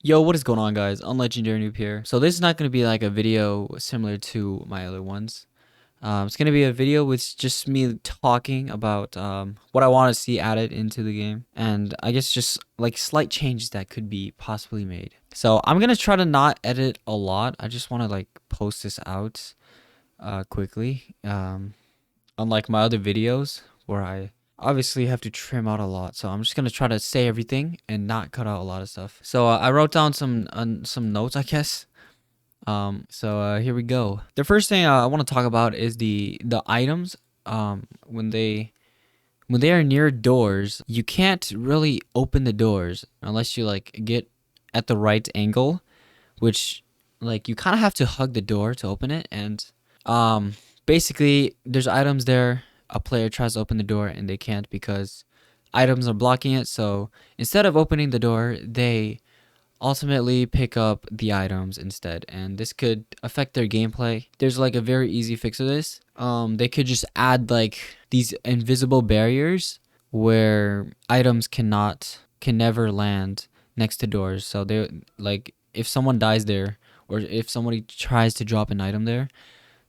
Yo, what is going on, guys? Unlegendary Noob here. So this is not going to be like a video similar to my other ones. It's going to be a video with just me talking about what I want to see added into the game, and I guess just like slight changes that could be possibly made. So I'm going to try to not edit a lot. I just want to like post this out quickly. Unlike my other videos where I obviously have to trim out a lot, so I'm just gonna try to say everything and not cut out a lot of stuff. So I wrote down some notes, I guess. Here we go. The first thing I want to talk about is the items. When they are near doors, you can't really open the doors unless you like get at the right angle, which like you kind of have to hug the door to open it. And basically there's items there. A player tries to open the door and they can't because items are blocking it. So instead of opening the door, they ultimately pick up the items instead, and this could affect their gameplay. There's like a very easy fix of this. They could just add like these invisible barriers where items can never land next to doors. So they like if someone dies there or if somebody tries to drop an item there,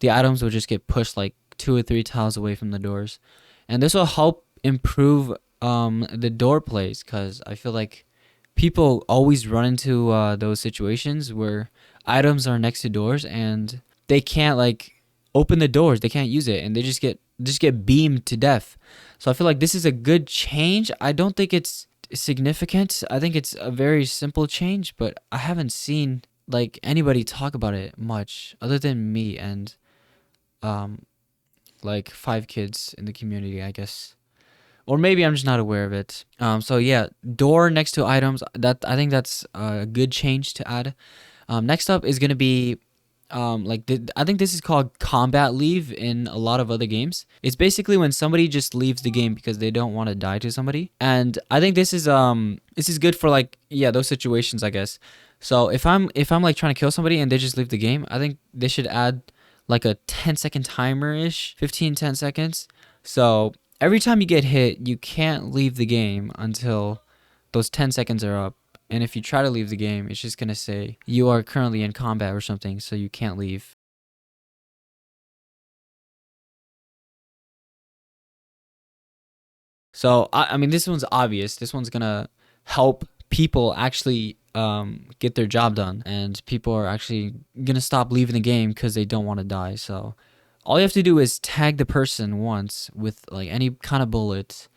the items will just get pushed like 2 or 3 tiles away from the doors, and this will help improve the door plays, because I feel like people always run into those situations where items are next to doors and they can't like open the doors, they can't use it, and they just get beamed to death. So I feel like this is a good change. I don't think it's significant. I think it's a very simple change, but I haven't seen like anybody talk about it much other than me and um like 5 kids in the community, I guess. Or maybe I'm just not aware of it. So yeah, door next to items. That I think that's a good change to add. Next up is gonna be I think this is called combat leave in a lot of other games. It's basically when somebody just leaves the game because they don't want to die to somebody. And I think this is good for like yeah, those situations, I guess. So if I'm like trying to kill somebody and they just leave the game, I think they should add like a 10-second timer ish, 15-10 seconds. So every time you get hit, you can't leave the game until those 10 seconds are up. And if you try to leave the game, it's just going to say you are currently in combat or something, so you can't leave. So, I mean, this one's obvious. This one's going to help people actually get their job done. And people are actually going to stop leaving the game because they don't want to die. So, all you have to do is tag the person once with like any kind of bullet,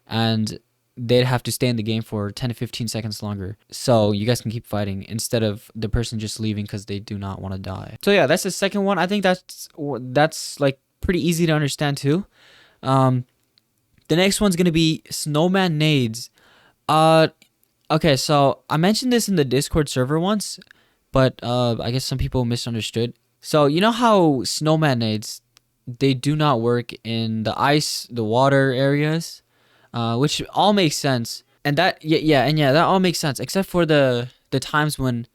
and they'd have to stay in the game for 10 to 15 seconds longer. So you guys can keep fighting instead of the person just leaving because they do not want to die. So yeah, that's the second one. I think that's like pretty easy to understand too. Um, the next one's gonna be snowman nades. Uh, okay, so I mentioned this in the Discord server once, but I guess some people misunderstood. So you know how snowman nades, they do not work in the ice, the water areas, which all makes sense. And that yeah, that all makes sense except for the times when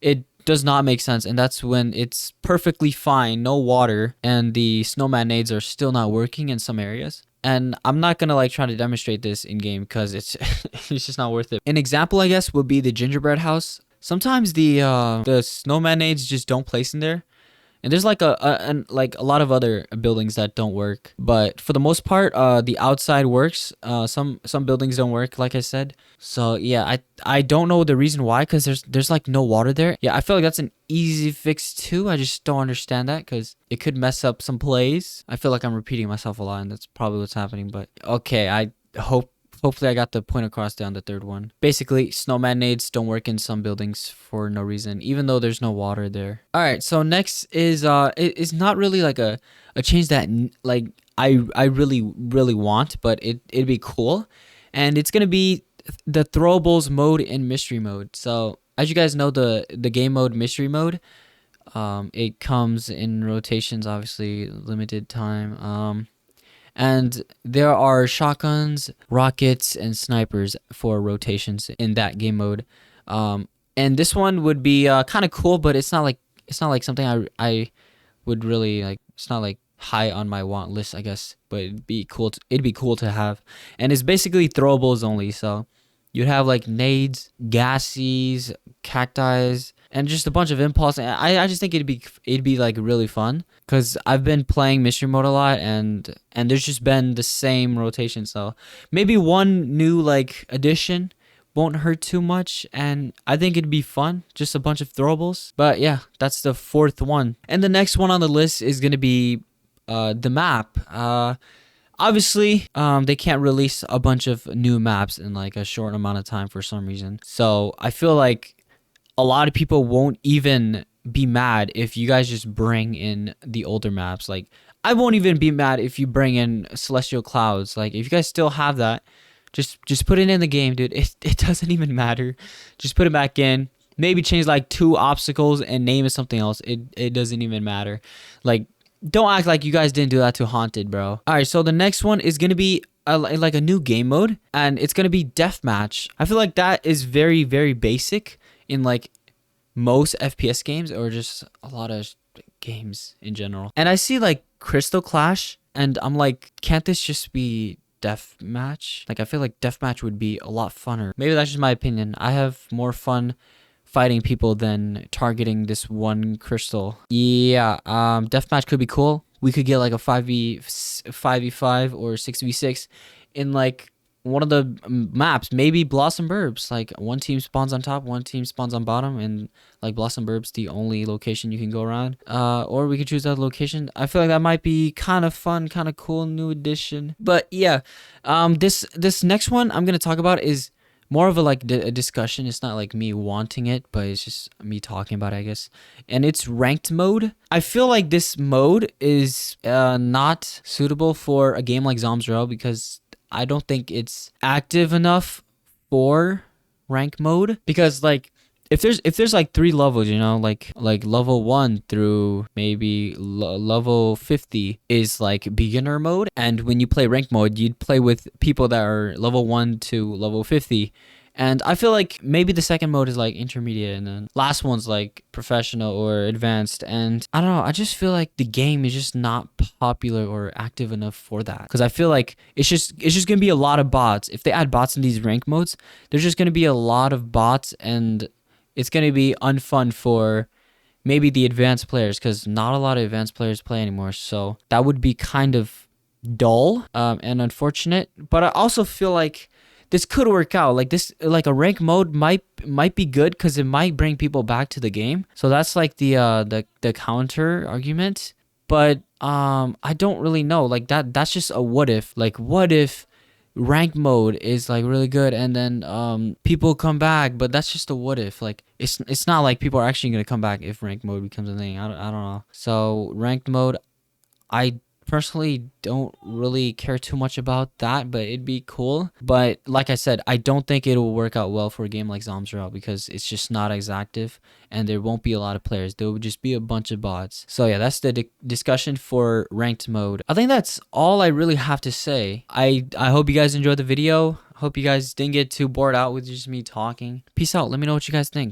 it does not make sense, and that's when it's perfectly fine, no water, and the snowman nades are still not working in some areas. And I'm not gonna like try to demonstrate this in game because it's it's just not worth it. An example, I guess, would be the gingerbread house. Sometimes the snowman nades just don't place in there, and there's like like a lot of other buildings that don't work, but for the most part, the outside works. Some buildings don't work, like I said. So yeah, I don't know the reason why, cause there's like no water there. Yeah, I feel like that's an easy fix too. I just don't understand that, cause it could mess up some plays. I feel like I'm repeating myself a lot, and that's probably what's happening. But okay, I hope hopefully I got the point across down the third one. Basically, snowman nades don't work in some buildings for no reason, even though there's no water there. All right, so next is it's not really like a change that like I really want, but it'd be cool, and it's gonna be the throwables mode in mystery mode. So as you guys know, the game mode mystery mode, it comes in rotations, obviously limited time. And there are shotguns, rockets, and snipers for rotations in that game mode. And this one would be kind of cool, but it's not like something I would really like. It's not like high on my want list, I guess. But it'd be cool. It'd be cool to have, and it's basically throwables only. So You'd have like nades, gassies, cacti, and just a bunch of impulse. And I just think it'd be like really fun because I've been playing mystery mode a lot, and there's just been the same rotation. So maybe one new like addition won't hurt too much, and I think it'd be fun. Just a bunch of throwables. But yeah, that's the fourth one. And the next one on the list is gonna be the map. Obviously, they can't release a bunch of new maps in like a short amount of time for some reason. So I feel like a lot of people won't even be mad if you guys just bring in the older maps. Like, I won't even be mad if you bring in Celestial Clouds. Like, if you guys still have that, just put it in the game, dude. It doesn't even matter. Just put it back in. Maybe change like 2 obstacles and name it something else. It doesn't even matter. Like, don't act like you guys didn't do that to Haunted, bro. All right, so the next one is gonna be like a new game mode, and it's gonna be deathmatch. I feel like that is very, very basic in like most FPS games, or just a lot of games in general. And I see like Crystal Clash, and I'm like, can't this just be deathmatch? Like, I feel like deathmatch would be a lot funner. Maybe that's just my opinion. I have more fun fighting people than targeting this one crystal. Yeah, deathmatch could be cool. We could get like a 5v5 or 6v6 in like one of the maps, maybe Blossom Burbs. Like, one team spawns on top, one team spawns on bottom, and like Blossom Burbs the only location you can go around. Or we could choose that location. I feel like that might be kind of fun, kind of cool, new addition. But yeah, this next one I'm gonna talk about is more of a like a discussion. It's not like me wanting it, but it's just me talking about it, I guess. And it's ranked mode. I feel like this mode is not suitable for a game like zombsroyale because I don't think it's active enough for rank mode. Because like, if there's like 3 levels, you know, like level 1 through maybe level 50 is like beginner mode, and when you play rank mode, you'd play with people that are level 1 to level 50. And I feel like maybe the second mode is like intermediate, and then last one's like professional or advanced. And I don't know, I just feel like the game is just not popular or active enough for that. Because I feel like it's just gonna be a lot of bots. If they add bots in these rank modes, there's just gonna be a lot of bots, and it's going to be unfun for maybe the advanced players, because not a lot of advanced players play anymore. So that would be kind of dull and unfortunate. But I also feel like this could work out. Like, this, like a rank mode might be good because it might bring people back to the game. So that's like the counter argument. But I don't really know. Like, that's just a what if. Like, what if rank mode is like really good, and then people come back? But that's just a what if. Like, it's not like people are actually gonna come back if rank mode becomes a thing. I don't know. So ranked mode, I personally don't really care too much about that, but it'd be cool. But like I said, I don't think it will work out well for a game like zombsroyale because it's just not as active, and there won't be a lot of players. There would just be a bunch of bots. So yeah, that's the discussion for ranked mode. I think that's all I really have to say. I hope you guys enjoyed the video. Hope you guys didn't get too bored out with just me talking. Peace out. Let me know what you guys think.